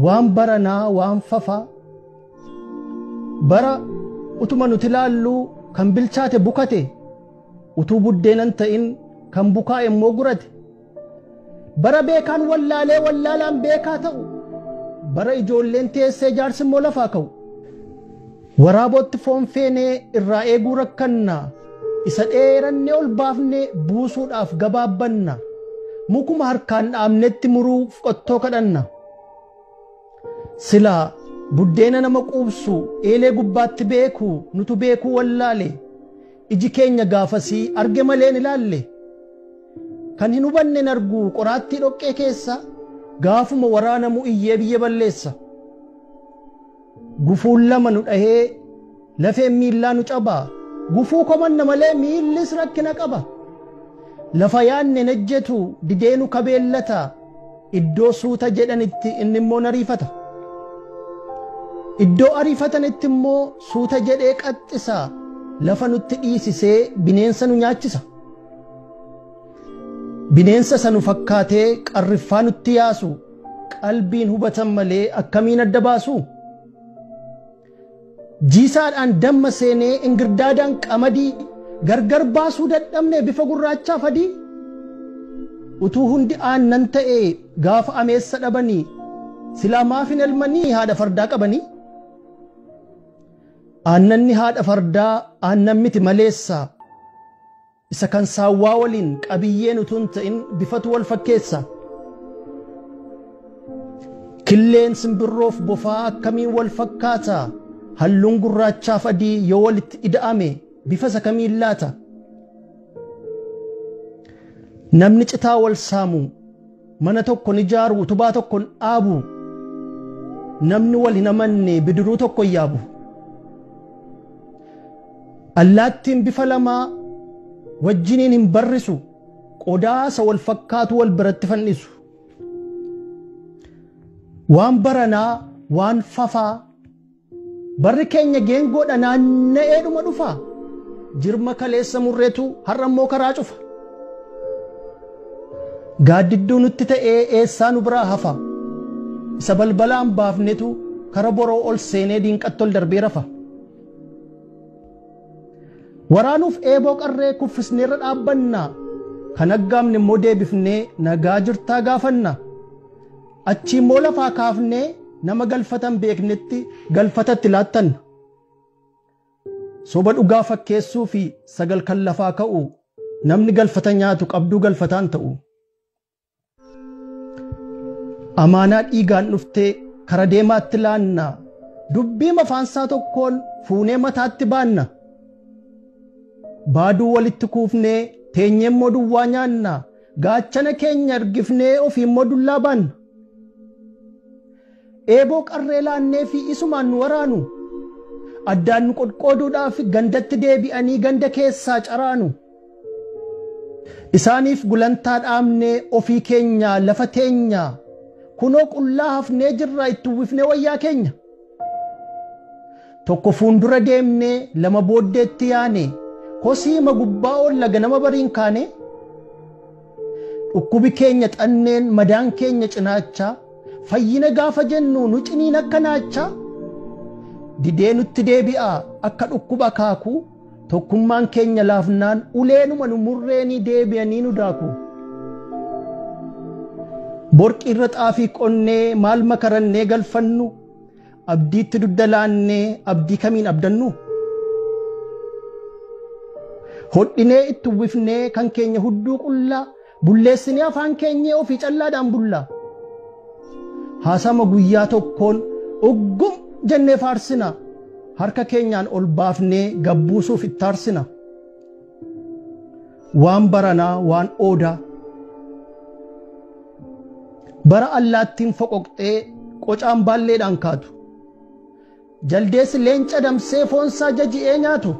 waan baranaa waan fafa bara utuma nuti laallu kan bilchaate bukate utuu buddeenan ta'in kan bukaa immoo gurate bara beekaan wallaalaan beekaa ta'u bara ijoolleen teessee jaarsi immoo lafaa ka'u waraabotti foon feenee irraa eeguu rakkanna isa dheerannee ol baafnee buusuudhaaf gabaabbanna mukuma harkaan dhaabnetti muruuf qottoo kadhanna silaa buddeena nama quubsu eelee gubbaatti beeku nutu beekuu wallaale iji keenya gaafasii arge maleen ilaalle kan hin hubannen argu qoraattii dhoqqee keessa gaafuma waraanamu iyyee biyya balleessa gufuun lama nu dhahee lafeen miillaa nu cabaa gufuu komanna malee miillis rakkina qaba lafa yaanne nejjetu dideenu kabeellata iddoo suuta jedhanitti inni immoo nariifata iddoo ariifatanitti immoo suuta jedhee qaxxisa lafa nutti dhiisisee bineensa nu nyaachisa bineensa sanu fakkaatee qarriffaa nutti yaasu qalbiin hubatan malee akkamiin adda baasu jiisaadhaan damma seenee ingirdaadhaan qamadii gargar baasuu dadhabne bifa gurraachaa fadii utuu hundi aannan ta'e gaafa ameessa dhabanii silaa maafin elmanii haadha fardaa qabanii aannanni haadha fardaa aannan miti maleessa isa kan saawwaa waliin qabiyyeen utuu hin ta'in bifatu wal fakkeessa killeen simbirroof bofaa akkamiin wal fakkaata halluun gurraachaaf adii yoo walitti ida'ame bifa isa kamiin laata namni citaa wal saamu mana tokkon ijaaru utubaa tokkon dhaabu namni wal hin amanne bidiruu tokko yaabu allaattiin bifa lamaa wajjiniin hin barrisu qodaasa wal fakkaatu wal biratti fannisu waan baranaa waan fafaa barri keenya geengoodha naanna'eedhuma dhufa jirma kaleessa murreetu har'ammoo karaa cufa gaaddidduu nutti ta'ee eessaa nu biraa hafa isa balbalaan baafnetu kara boroo ol seenee diinqattol darbee rafa waraanuuf eeboo qarree kuffisneerra dhaabbanna kan aggaamne immoo deebifnee nagaa jirtaa gaafanna achii immoo lafaa kaafnee nama galfatan beeknetti galfatatti laattanna soba dhugaa fakkeessuu fi sagal kan lafaa ka'u namni galfata nyaatu qabduu galfataan ta'u amaanaa dhiigaan dhuftee kara deemaatti laanna dubbii mafaansaa tokkoon fuunee mataatti baanna baaduu walitti kuufnee teenyee immoo duwwaa nyaanna gaachana keenya argifnee ofii immoo dullaa baanna eeboo qarree laannee fi isumaan nu waraanu addaan nu qodqooduudhaaf gandatti deebi'anii ganda keessaa caraanu isaaniif gulantaa dhaamnee ofii keenya lafa teenya kunoo qullaa hafnee jirraa itti uwwifnee wayyaa keenya tokko fuundura deemnee lama booddeetti yaane kosiima gubbaa olla ganama bariin kaane dhukkubi keenya xanneen madaan keenya cinaacha fayyina gaafa jennu nu ciniin akka naacha didee nutti deebi'a akka dhukkuba kaaku tokkummaan keenya laafnaan uleenuma nu murreenii deebi'anii nu daaku borqi irra xaafii qonnee maal makarannee galfannu abdiitti duddalaannee abdii kamiin abdannu hodhinee itti uwwifnee kan keenya hudduu qullaa bulleessinee afaan keenya ofii callaadhaan bullaa haasama guyyaa tokkoon uggum jennee faarsina harka keenyaan ol baafnee gabbuusuuf ittaarsina waan baranaa waan oodaa bara allaattiin foqoqxee qocaan baalleedhaan kaatu jaldeessi leenca damsee foonsaa jaji'ee nyaatu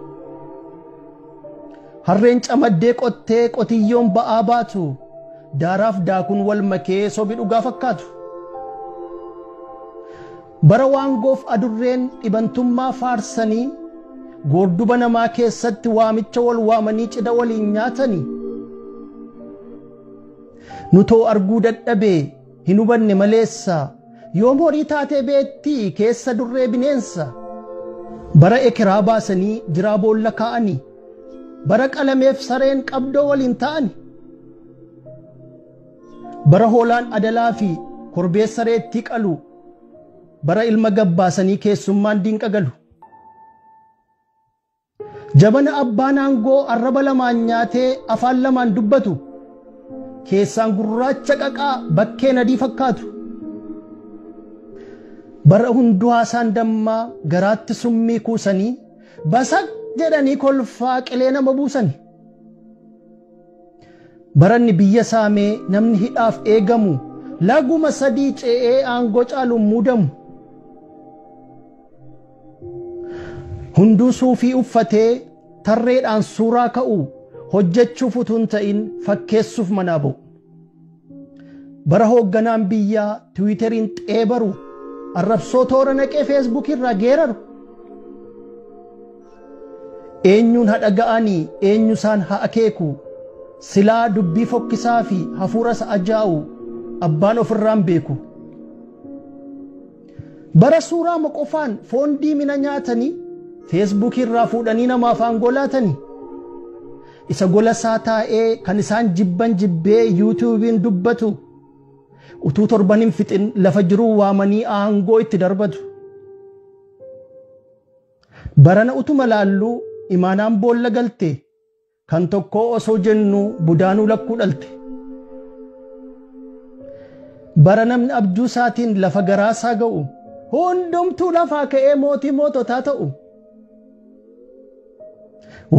harreen camaddee qottee qotiyyoon ba'aa baatu daaraaf daakuun wal makee sobi dhugaa fakkaatu bara waangoof adurreen dhibantummaa faarsanii goorduba namaa keessatti waamicha wal waamanii cidha waliin nyaatanii nutoo arguu dadhabee hin hubanne maleessa yoom horii taatee beettii keessa durree bineensa bara ekeraa baasanii jiraa boolla kaa'anii bara qalameef sareen qabdoo waliin ta'ani bara hoolaan adalaa fi korbeessa reettii qalu bara ilma gabbaasanii keessummaan diinqa galu jabana abbaan aangoo arraba lamaan nyaatee afaan lamaan dubbatu keessaan gurraacha qaqaa bakkeen adii fakkaatu bara hunduu haasaan dammaa garaatti summii kuusanii basaq jedhanii kolfaa qilee nama buusani baranni biyya saamee namni hidhaaf eegamu laguma sadii ce'ee aangoo caaluun muudamu hunduu suufii uffatee tarreedhaan suuraa ka'u hojjechuuf utuu hin ta'in fakkeessuuf manaa ba'u bara hoogganaan biyyaa tiwiiteriin xeebaru arrabsoo toora naqee feesbuuk irraa geeraru eenyuun haa dhaga'anii eenyu isaan haa akeeku silaa dubbii fokkisaa fi hafuura isa ajaa'u abbaan ofirraan beeku bara suuraa qofaan foon diimina nyaatanii feesbuuk irraa fuudhanii namaaf aangoo laatanii isa gola isaa taa'ee kan isaan jibban jibbee yuutuubiin dubbatu utuu torban hin fixin lafa jiruu waamanii aangoo itti darbatu barana utuma laalluu imaanaan boolla galte kan tokko osoo jennu budaanuu lakkuu dhalte bara namni abjuu isaatiin lafa garaasaa ga'u hundumtuu lafaa ka'ee mootii moototaa ta'u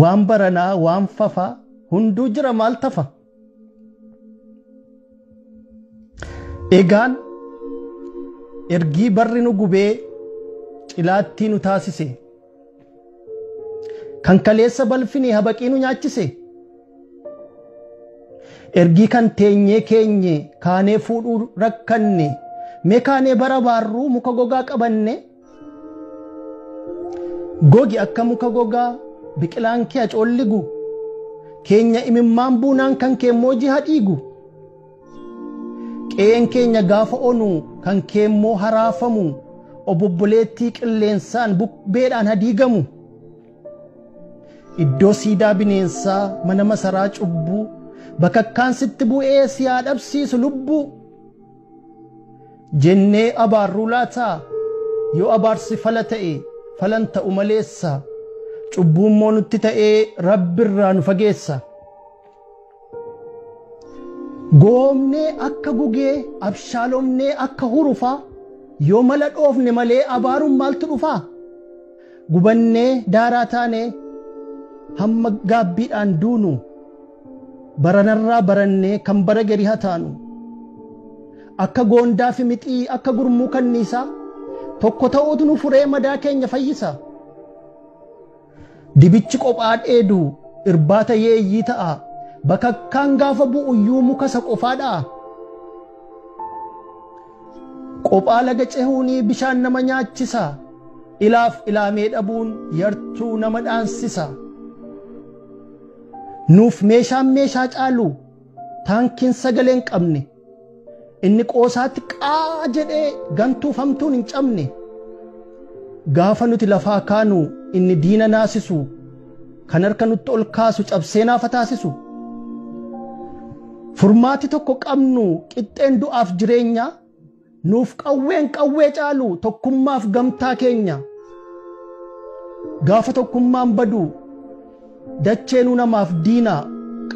waan baranaa waan fafaa hunduu jira maal tafa egaan ergii barri nu gubee cilaattii nu taasise kan kaleessa balfinii habaqii nu nyaachise ergii kan teenyee keenye kaanee fuudhuu rakkanne mee kaanee bara baarruu muka gogaa qabanne gogi akka muka gogaa biqilaan kee acoolligu keenya imimmaan buunaan kan keemmoo jiha dhiigu qe'een keenya gaafa onu kan keemmoo haraafamu obobboleettii qilleensaan bukbeedhaan hadiigamu iddoo siidaa bineensaa mana masaraa cubbuu bakakkaan sitti bu'ee siyaa dhabsiisu lubbuu jennee abaarruu laataa yoo abaarsi fala ta'e falan ta'u maleessa cubbuun moo nutti ta'ee rabbirraa nu fageessa goomnee akka gugee abshaalomnee akka hurufaa yoo mala dhoofne malee abaaruun maaltu dhufaa gubannee daaraa taanee hamma gaabbiidhaan duunu baranarraa barannee kan bara gari hataanu akka goondaa fi mixii akka gurmuu kanniisaa tokko ta'uutu nu furee madaa keenya fayyisa dibichi qophaa dheedu irbaata yeeyyii ta'a bakakkaan gaafa bu'uyyuu muka isa qofaadha qophaa laga cehuunii bishaan nama nyaachisa ilaaf ilaamee dhabuun yartuu nama dhaansisa nuuf meeshaan meeshaa caalu taankiin sagaleen qabne inni qoosaatti qaa jedhee gantuufamtuun hin cabne gaafa nuti lafaa kaanu inni diina naasisu kan harka nutti ol kaasu cabsee naafa taasisu furmaati tokko qabnu qixxeen du'aaf jireenya nuuf qawween qawwee caalu tokkummaaf gamtaa keenya gaafa tokkummaan badu dacheenuu namaaf diina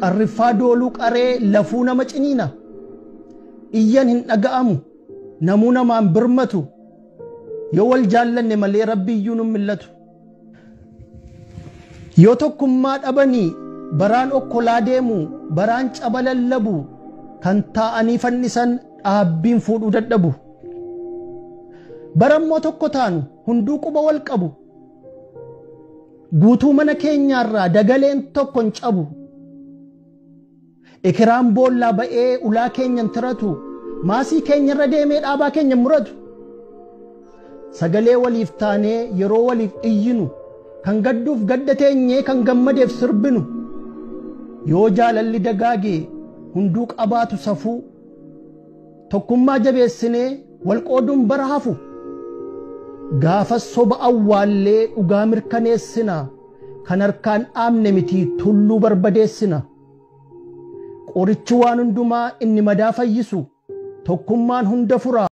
qarriffaa dooluu qaree lafuu nama ciniina iyyan hin dhaga'amu namuu namaan birmatu yoo wal jaallanne malee rabbiyyuu nu millatu yoo tokkummaa dhabanii baraan okkolaa deemu baraan cabalallabu kan taa'anii fannisan dhaabbiin fuudhuu dadhabu barammoo tokko taanu hunduu quba wal qabu guutuu mana keenyaarraa dagaleen tokko hin cabu ekiraan boollaa ba'ee ulaa keenyan tiratu maasii keenyarra deemee dhaabaa keenya muratu sagalee waliif taanee yeroo waliif iyyinu kan gadduuf gadda teenyee kan gammadeef sirbinu yoo jaalalli dagaagee hunduu qabaatu safuu tokkummaa jabeessinee walqooduun bara hafu gaafas soba awwaallee dhugaa mirkaneessina kan harkaan dhaamne miti tulluu barbadeessina qorichi waan hundumaa inni madaa fayyisu tokkummaan hunda fura